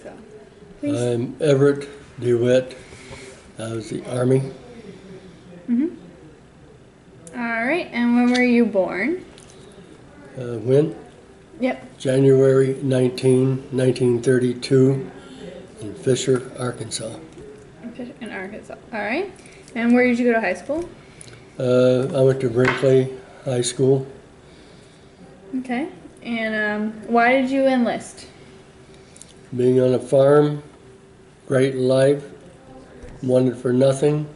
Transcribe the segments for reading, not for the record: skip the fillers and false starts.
So, please. I'm Everett, DeWitt. I was the Army. All right, and when were you born? When? Yep. January 1932 in Fisher, Arkansas. In Arkansas. All right. And where did you go to high school? I went to Brinkley High School. Okay. And why did you enlist? Being on a farm, great life, wanted for nothing.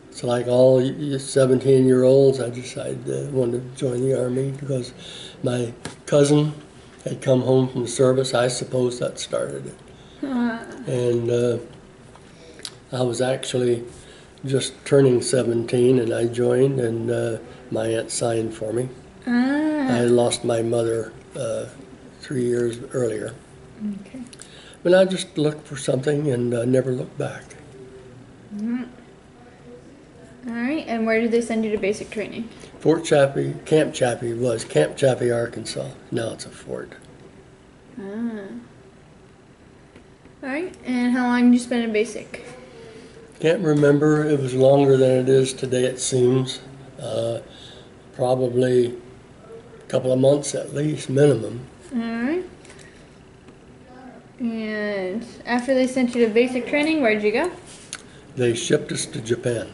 It's like all 17-year-olds, I decided I wanted to join the Army because my cousin had come home from the service. I suppose that started it. And I was actually just turning 17 and I joined, and my aunt signed for me. I lost my mother 3 years earlier. Okay. But I just looked for something and never looked back. All right, and where did they send you to basic training? Camp Chaffee was Camp Chaffee, Arkansas. Now it's a fort. All right, and how long did you spend in basic? Can't remember. It was longer than it is today, it seems. Probably a couple of months at least, minimum. All right. And after they sent you to basic training, where did you go? They shipped us to Japan,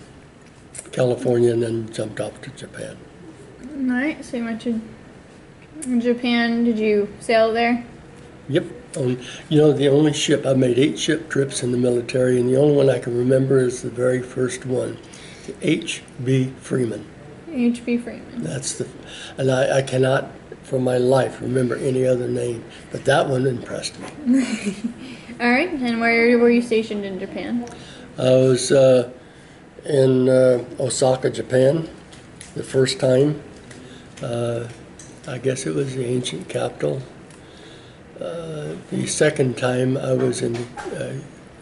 California, and then jumped off to Japan. All right, so you went to Japan. Did you sail there? Yep. The only ship, I made 8 ship trips in the military, and the only one I can remember is the very first one, the H.B. Freeman. H.B. Freeman. And I cannot for my life remember any other name, but that one impressed me. All right, and where were you stationed in Japan? I was in Osaka, Japan, the first time. I guess it was the ancient capital. The second time I was in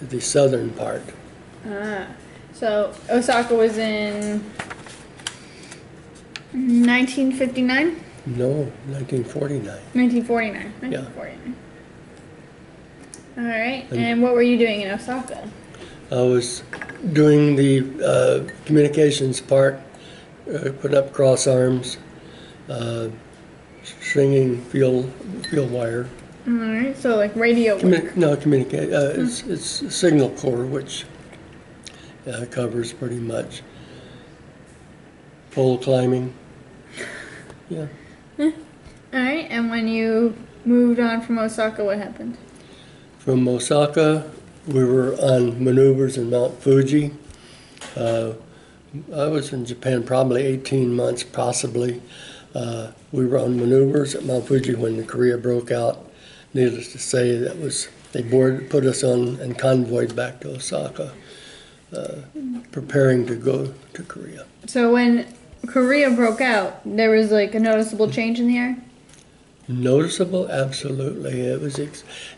the southern part. So Osaka was in 1959? No, 1949. 1949. 1949. All right, and what were you doing in Osaka? I was doing the communications part, putting up cross arms, stringing field wire. All right, so like radio work. It's signal corps, which covers pretty much pole climbing. Yeah. All right, and when you moved on from Osaka, what happened? From Osaka, we were on maneuvers in Mount Fuji. I was in Japan probably 18 months, possibly. We were on maneuvers at Mount Fuji when the Korea broke out. Needless to say, they put us on and convoyed back to Osaka, preparing to go to Korea. So when Korea broke out, there was like a noticeable change in the air? Noticeable, absolutely. It was,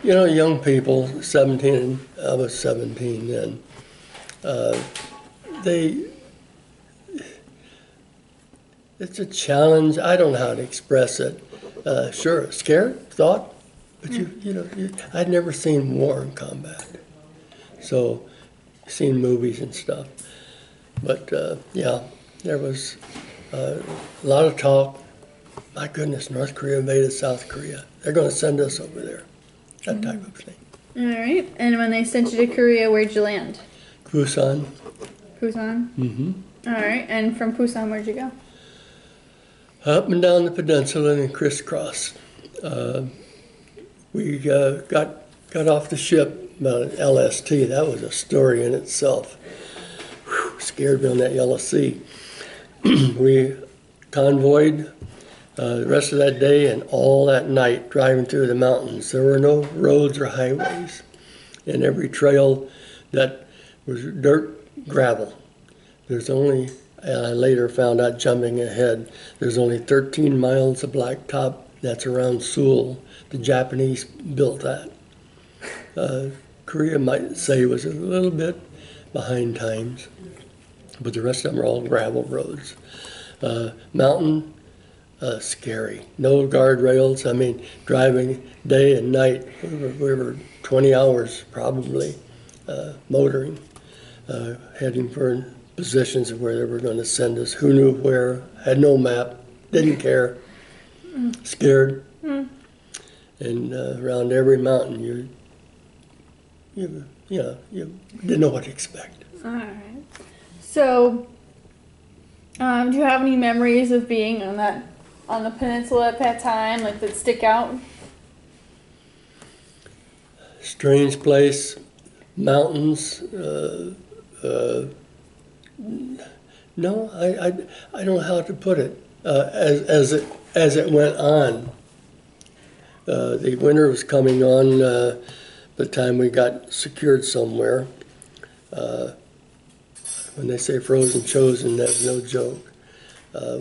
young people, 17, I was 17 then. It's a challenge. I don't know how to express it. Sure, scared, thought, but I'd never seen war and combat. So, seen movies and stuff. But there was a lot of talk. My goodness, North Korea invaded South Korea. They're going to send us over there. That type of thing. All right. And when they sent you to Korea, where'd you land? Busan. Busan? Mm-hmm. All right. And from Busan, where'd you go? Up and down the peninsula and crisscross. We got off the ship, LST. That was a story in itself. Whew, scared me on that yellow sea. We convoyed the rest of that day and all that night driving through the mountains. There were no roads or highways. And every trail that was dirt, gravel. There's only, and I later found out jumping ahead, there's only 13 miles of blacktop. That's around Seoul. The Japanese built that. Korea might say was a little bit behind times, but the rest of them are all gravel roads. Mountain scary. No guardrails. I mean, driving day and night. We were 20 hours probably motoring, heading for positions of where they were going to send us. Who knew where? Had no map. Didn't care. Scared. And around every mountain, you didn't know what to expect. All right. So, do you have any memories of being on the peninsula at that time, like that stick out? Strange place, mountains. No, I don't know how to put it. As it went on, the winter was coming on. The time we got secured somewhere. When they say frozen chosen, that's no joke.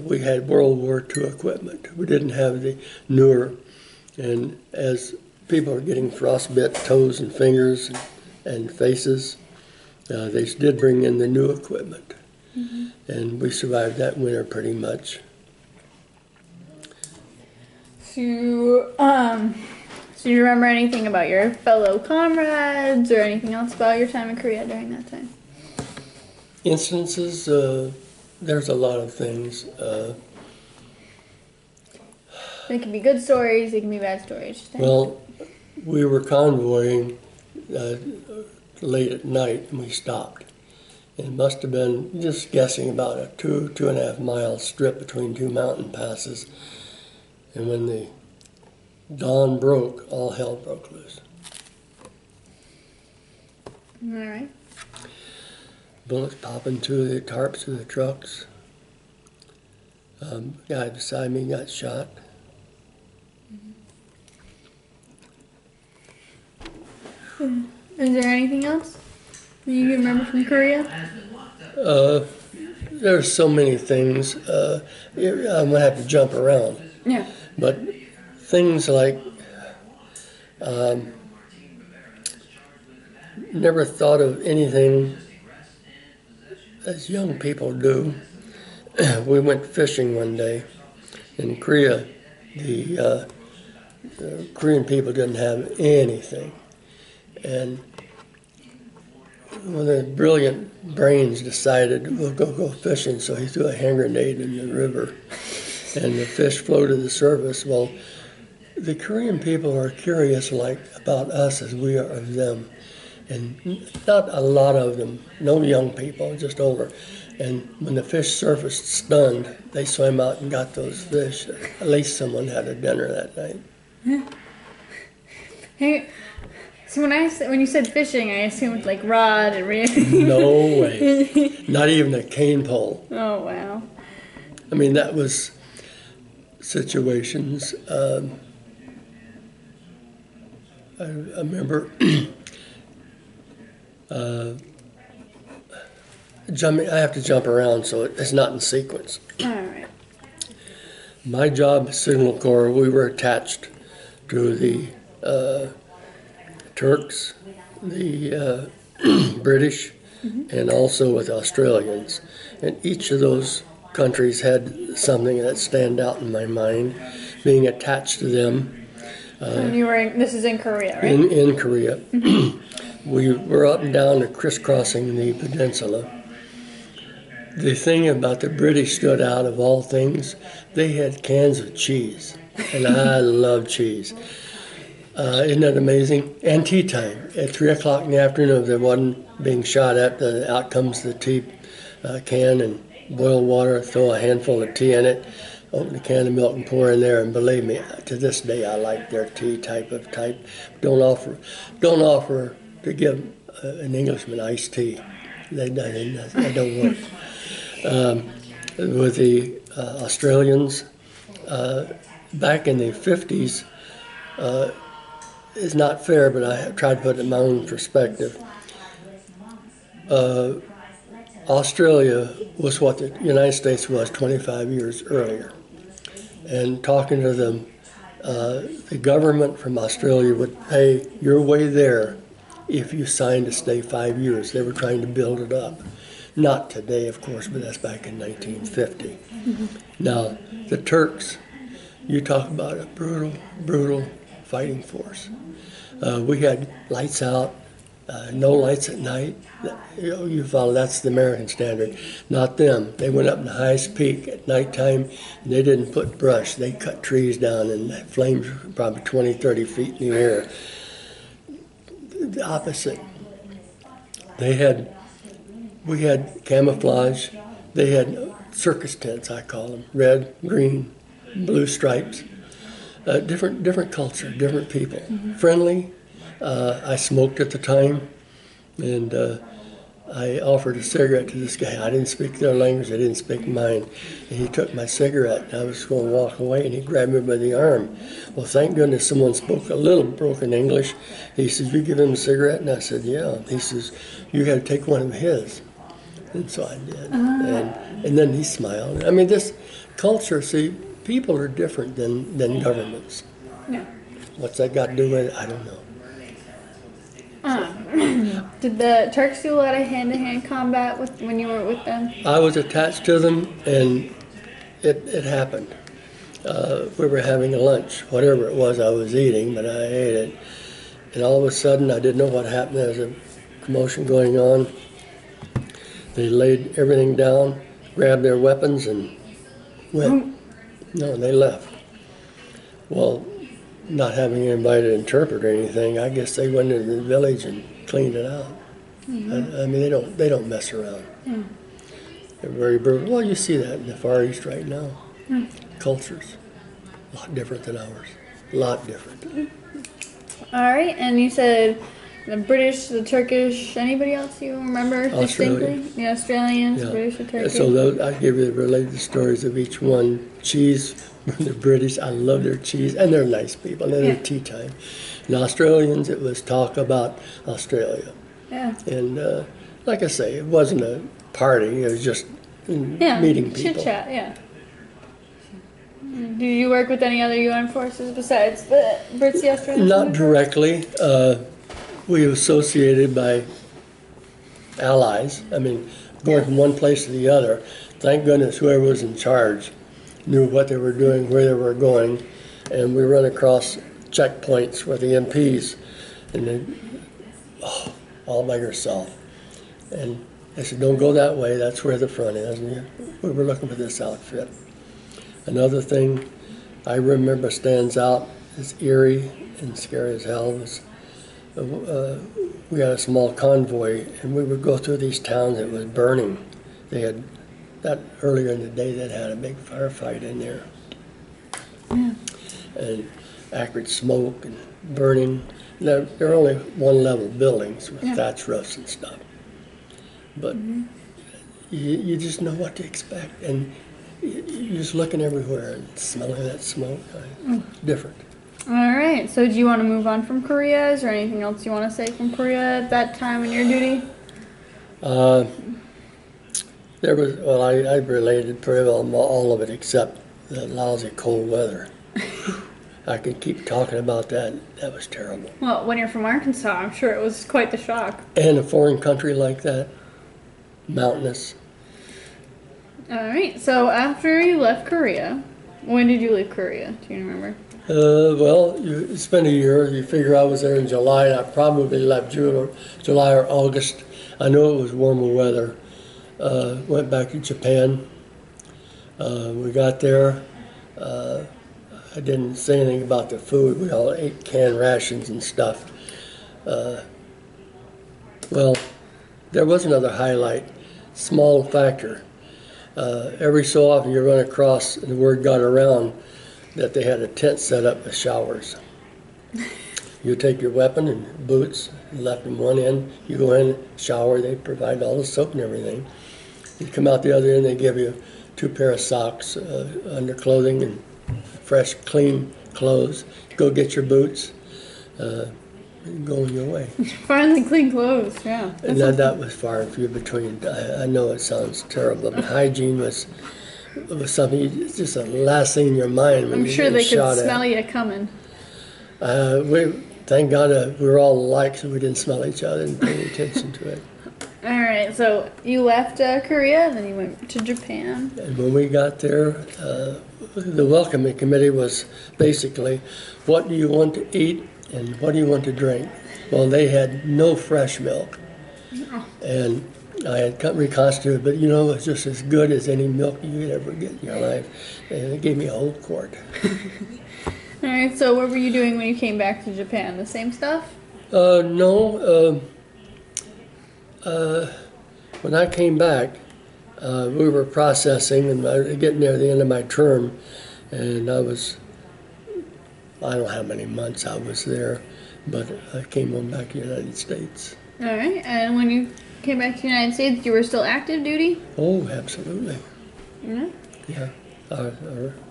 We had World War II equipment. We didn't have the newer. And as people are getting frostbite toes and fingers and faces, they did bring in the new equipment. And we survived that winter pretty much. So do you remember anything about your fellow comrades or anything else about your time in Korea during that time? Instances, there's a lot of things. They can be good stories, they can be bad stories. Well, we were convoying late at night and we stopped. It must have been, just guessing, about a 2.5 mile strip between two mountain passes. And when the dawn broke, all hell broke loose. All right. Bullets popping through the tarps of the trucks. Guy beside me got shot. Is there anything else that you remember from Korea? There's so many things. I'm gonna have to jump around. Yeah. But things like never thought of anything as young people do. We went fishing one day in Korea. The Korean people didn't have anything. And one of the brilliant brains decided we'll go fishing, so he threw a hand grenade in the river and the fish floated to the surface. Well, the Korean people are curious about us as we are of them. And not a lot of them, no young people, just older. And when the fish surfaced stunned, they swam out and got those fish. At least someone had a dinner that night. Hey, so when you said fishing, I assumed like rod and reel. No way. Not even a cane pole. Oh, wow. I mean, that was situations. I remember jumping. I have to jump around, so it's not in sequence. All right. My job, Signal Corps, we were attached to the Turks, the British, and also with Australians. And each of those countries had something that stand out in my mind, being attached to them. And this is in Korea, right? In Korea. We were up and down and crisscrossing the peninsula. The thing about the British stood out of all things, they had cans of cheese. And I love cheese. Isn't that amazing? And tea time. At 3 o'clock in the afternoon, if there wasn't being shot at, out comes the tea can and boil water, throw a handful of tea in it, open a can of milk and pour in there. And believe me, to this day, I like their tea type. Don't offer to give an Englishman iced tea. That don't work. With the Australians, back in the 50s, it's not fair, but I have tried to put it in my own perspective. Australia was what the United States was 25 years earlier. And talking to them, the government from Australia would pay your way there if you signed to stay 5 years. They were trying to build it up. Not today, of course, but that's back in 1950. Now, the Turks You talk about a brutal, brutal fighting force. We had lights out, no lights at night. You follow, that's the American standard. Not them. They went up in the highest peak at nighttime, and they didn't put brush. They cut trees down, and the flames were probably 20, 30 feet in the air. The opposite. We had camouflage. They had circus tents, I call them, red, green, blue stripes. Different culture, different people. Friendly. I smoked at the time, and I offered a cigarette to this guy. I didn't speak their language, they didn't speak mine. And he took my cigarette, and I was going to walk away, and he grabbed me by the arm. Well, thank goodness someone spoke a little broken English. He says, "You give him a cigarette?" And I said, "Yeah." He says, "You got to take one of his." And so I did. And then he smiled. I mean, this culture, see, people are different than governments. Yeah. What's that got to do with it? I don't know. Did the Turks do a lot of hand-to-hand combat when you were with them? I was attached to them, and it happened. We were having a lunch, whatever it was I was eating, but I ate it. And all of a sudden, I didn't know what happened. There was a commotion going on. They laid everything down, grabbed their weapons, and went. No, they left. Well, not having anybody to interpret or anything, I guess they went into the village and cleaned it out. I mean, they don't mess around. They're very brutal. Well, you see that in the Far East right now. Cultures, a lot different than ours. A lot different. All right, and you said the British, the Turkish, anybody else you remember distinctly? The Australians, Yeah. British, the Turkish. So I give you the related stories of each one. Cheese, the British, I love their cheese, and they're nice people, and they're tea time. And Australians, it was talk about Australia. Yeah. And like I say, it wasn't a party, it was just meeting people. Chit chat, yeah. Do you work with any other UN forces besides the Brits, the Australians? Not directly. We were associated by allies. I mean, going from one place to the other. Thank goodness whoever was in charge knew what they were doing, where they were going, and we run across checkpoints with the MPs, and they, all by yourself. And they said, "Don't go that way, that's where the front is." And we were looking for this outfit. Another thing I remember stands out, is eerie and scary as hell, was we had a small convoy, and we would go through these towns that was burning. They had, that earlier in the day, they'd had a big firefight in there. Yeah. And acrid smoke and burning. They're only one-level buildings with thatch roofs and stuff. But you just know what to expect, and you're just looking everywhere and smelling that smoke. Different. All right. So do you want to move on from Korea? Is there anything else you want to say from Korea at that time in your duty? There was, well, I related pretty well all of it except the lousy cold weather. I could keep talking about that. That was terrible. Well, when you're from Arkansas, I'm sure it was quite the shock. And a foreign country like that, mountainous. All right. So after you left Korea, when did you leave Korea? Do you remember? Well, you spend a year. You figure I was there in July, and I probably left July or August. I know it was warmer weather. Went back to Japan. We got there. I didn't say anything about the food. We all ate canned rations and stuff. Well, there was another highlight, small factor. Every so often you run across, and the word got around, that they had a tent set up with showers. You take your weapon and boots, left in one end, you go in, shower, they provide all the soap and everything. You come out the other end, they give you 2 pair of socks, underclothing, and fresh, clean clothes. Go get your boots, and go on your way. Finally clean clothes, yeah. And that was far and few between. I know it sounds terrible, but hygiene was something, just the last thing in your mind when I'm you sure get they could shot smell at. you coming. Thank God we were all alike, so we didn't smell each other and pay attention to it. All right, so you left Korea and then you went to Japan. And when we got there, the welcoming committee was basically, what do you want to eat and what do you want to drink? Well, they had no fresh milk. And I had reconstituted, but it was just as good as any milk you could ever get in your life. And it gave me a whole quart. All right, so what were you doing when you came back to Japan? The same stuff? No. When I came back, we were processing and I was getting near the end of my term, and I don't know how many months I was there, but I came on back to the United States. All right, and when you came back to the United States, you were still active duty? Oh, absolutely. Yeah. Yeah.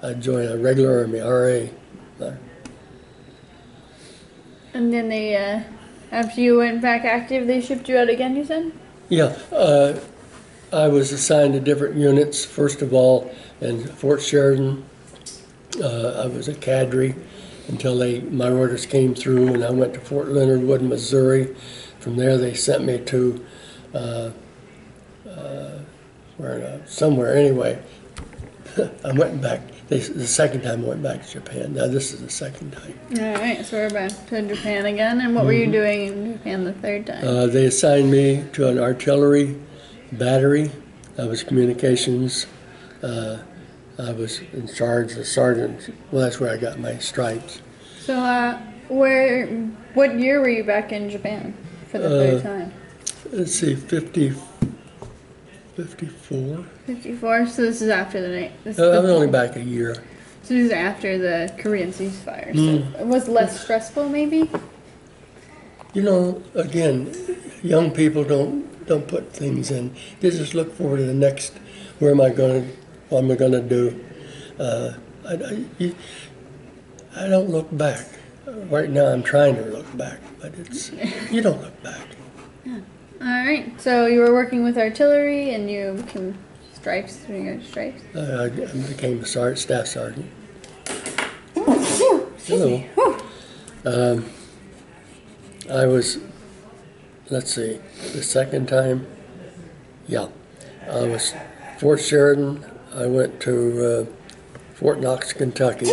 I joined a regular Army, RA. And then they, after you went back active, they shipped you out again, you said? Yeah. I was assigned to different units, first of all, in Fort Sheridan. I was a cadre until my orders came through, and I went to Fort Leonard Wood, Missouri. From there, they sent me to somewhere anyway. I went back. The second time I went back to Japan. Now this is the second time. All right, so we're back to Japan again. And what were you doing in Japan the third time? They assigned me to an artillery battery. I was communications. I was in charge of sergeant. Well, that's where I got my stripes. So, what year were you back in Japan for the third time? Let's see, 54. 54. So this is after the night. I was only back a year. So this is after the Korean ceasefire. So it was less stressful, maybe. Again, young people don't put things in. They just look forward to the next. What am I going to do? I don't look back. Right now, I'm trying to look back, but you don't look back. Yeah. All right. So you were working with artillery, and you became stripes. Doing your stripes. I became a staff sergeant. Hello. I was, let's see, the second time. Yeah, I was Fort Sheridan. I went to Fort Knox, Kentucky.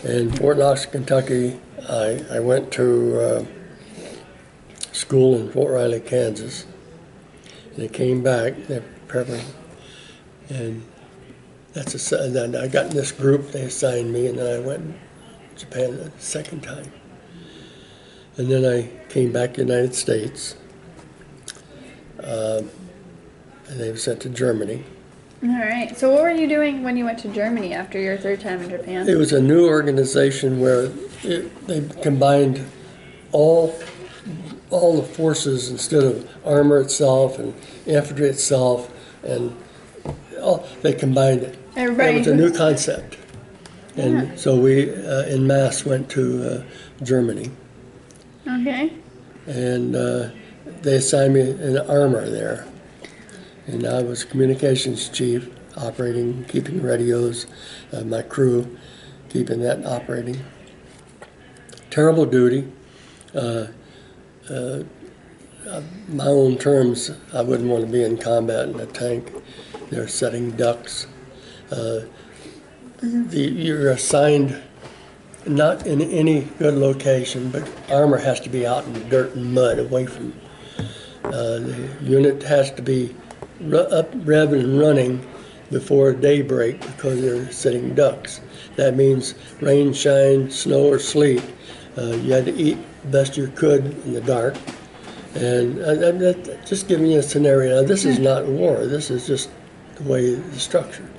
In Fort Knox, Kentucky, I went to school in Fort Riley, Kansas. And I came back, they prepared me, and then I got in this group, they assigned me, and then I went to Japan the second time. And then I came back to the United States, and they were sent to Germany. All right. So what were you doing when you went to Germany after your third time in Japan? It was a new organization where they combined all the forces instead of armor itself and infantry itself, and they combined it. Everybody. It was a new concept. And so we, en masse, went to Germany. Okay. And they assigned me an armor there. And I was communications chief, operating, keeping radios, my crew, keeping that operating. Terrible duty. My own terms, I wouldn't want to be in combat in a tank. They're setting ducks. You're assigned not in any good location, but armor has to be out in dirt and mud away from. The unit has to be up, revving and running before daybreak because they're setting ducks. That means rain, shine, snow, or sleet. You had to eat the best you could in the dark. And just giving you a scenario. Now, this is not war. This is just the way it's structured.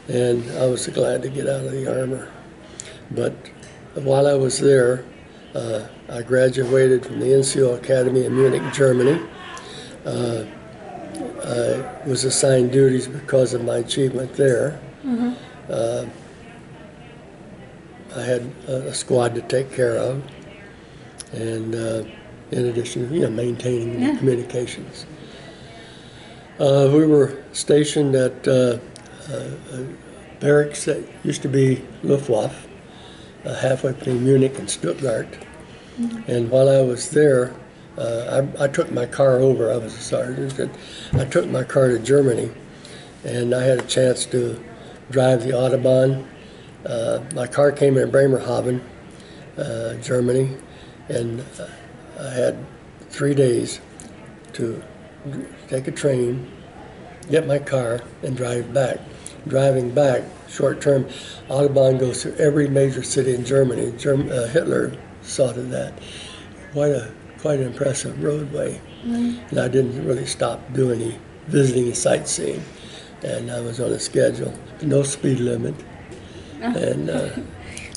And I was glad to get out of the armor. But while I was there, I graduated from the NCO Academy in Munich, Germany. I was assigned duties because of my achievement there. I had a squad to take care of, and in addition, maintaining the communications. We were stationed at barracks that used to be Luftwaffe, halfway between Munich and Stuttgart. And while I was there, I took my car over. I was a sergeant. And I took my car to Germany, and I had a chance to drive the Autobahn. My car came in Bremerhaven, Germany, and I had 3 days to take a train, get my car, and drive back. Driving back, short term, Autobahn goes through every major city in Germany. Hitler saw to that. Quite an impressive roadway. And I didn't really stop doing any visiting and sightseeing. And I was on a schedule, no speed limit. And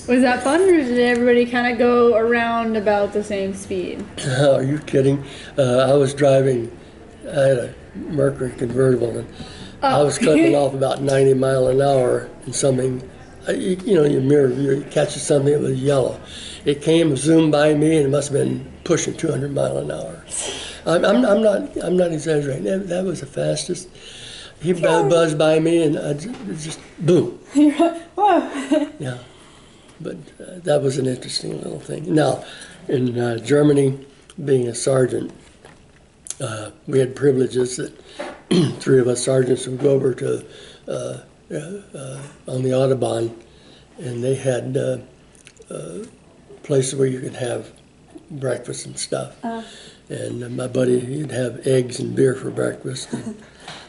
Was that fun, or did everybody kind of go around about the same speed? are you kidding? I was driving, I had a Mercury convertible, and I was clipping off about 90 mile an hour, and something, your mirror view, it catches something that was yellow. It came, zoomed by me, and it must have been pushing 200 mile an hour. I'm not exaggerating. That was the fastest. He buzzed by me, and I just boom. Whoa. Yeah, but that was an interesting little thing. Now, in Germany, being a sergeant, we had privileges that 3 of us sergeants would go over to on the Autobahn, and they had places where you could have breakfast and stuff. And my buddy, he'd have eggs and beer for breakfast. And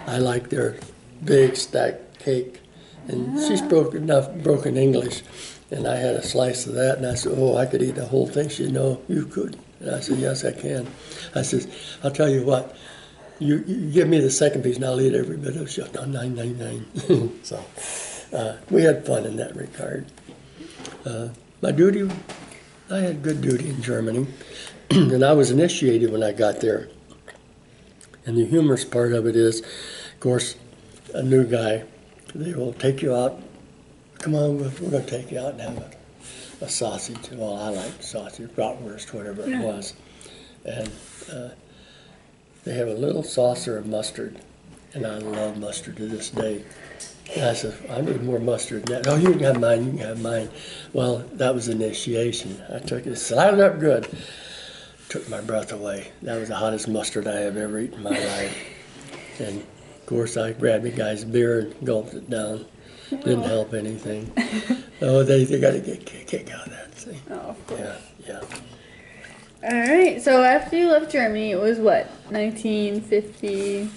I liked their big stacked cake. And she spoke enough broken English, and I had a slice of that, and I said, "Oh, I could eat the whole thing." She said, "No, you could." And I said, "Yes, I can." I said, "I'll tell you what, you give me the second piece, and I'll eat every bit of it." She said, "No, 9.99." So we had fun in that regard. My duty, I had good duty in Germany, and I was initiated when I got there. And the humorous part of it is, of course, a new guy, they will take you out. Come on, we're going to take you out and have a sausage. Well, I like sausage, bratwurst, whatever it was. And they have a little saucer of mustard, and I love mustard to this day. And I said, "I need more mustard than that." "Oh, you can have mine, you can have mine." Well, that was initiation. I took it, slided up good. Took my breath away. That was the hottest mustard I have ever eaten in my life. And of course, I grabbed the guy's beer and gulped it down. Didn't help anything. Oh, they got to get a kick out of that. See? Oh, of course. Yeah. All right. So after you left Germany, it was what, 1950?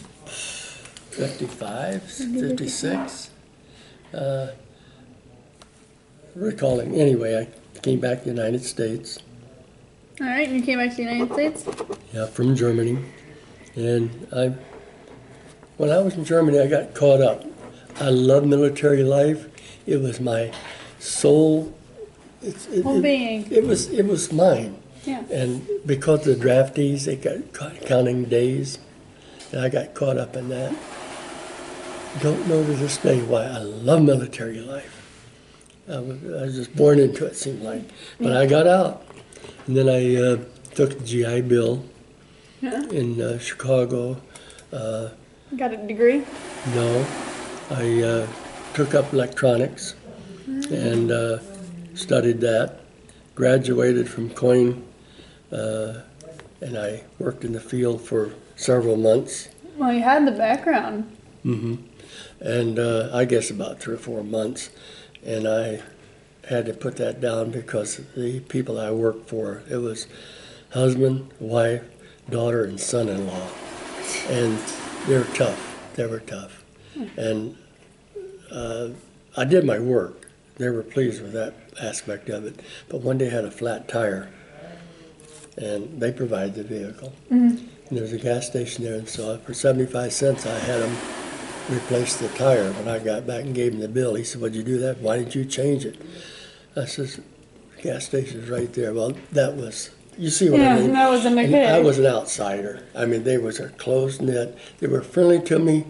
55, 56. Recalling. Anyway, I came back to the United States. All right, and you came back to the United States? Yeah, from Germany. And when I was in Germany, I got caught up. I love military life. It was my soul. Well-being. It was mine. Yeah. And because of the draftees, they got counting days, and I got caught up in that. Don't know to this day why I love military life. I was just born into it, seemed like. But I got out. And then I took the GI Bill in Chicago. Got a degree? No, I took up electronics and studied that. Graduated from Coin, and I worked in the field for several months. Well, you had the background. And I guess about 3 or 4 months. And I had to put that down because the people I worked for, it was husband, wife, daughter, and son-in-law. And they were tough. They were tough. And I did my work. They were pleased with that aspect of it. But one day I had a flat tire, and they provided the vehicle. And there was a gas station there, and so for 75 cents I had them replace the tire. When I got back and gave him the bill, he said, "What'd you do that? Why didn't you change it?" I says, "The gas station's right there." Well, that was, you see what I mean? Yeah, that was a And McKay. I was an outsider. I mean, they was a closed knit. They were friendly to me,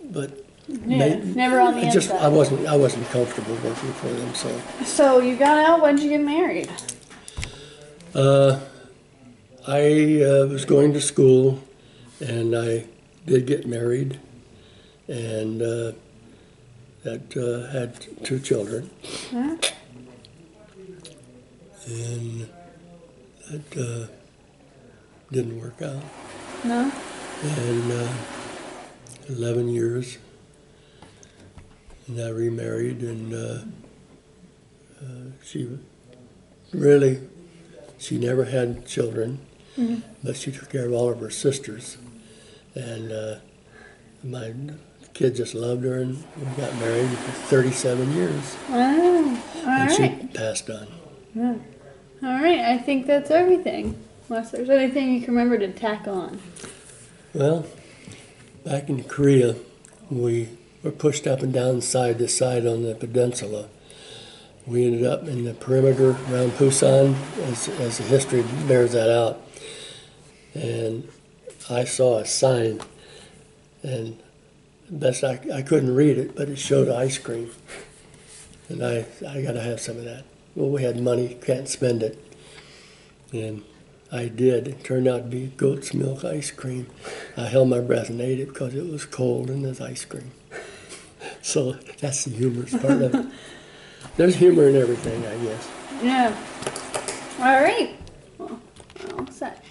but Never on the inside. I wasn't comfortable working for them. So you got out. When did you get married? I was going to school, and I did get married, and had 2 children. And that didn't work out. No? And 11 years, and I remarried, and she never had children, but she took care of all of her sisters, and my kids just loved her, and we got married for 37 years. Wow. All And right. she passed on. Yeah. All right. I think that's everything. Unless there's anything you can remember to tack on. Well, back in Korea, we were pushed up and down side to side on the peninsula. We ended up in the perimeter around Busan, as the history bears that out. And I saw a sign, and best I couldn't read it, but it showed ice cream. And I got to have some of that. Well, we had money, can't spend it. And I did. It turned out to be goat's milk ice cream. I held my breath and ate it because it was cold and there's ice cream. So that's the humorous part of it. There's humor in everything, I guess. Yeah. All right. Well, all set.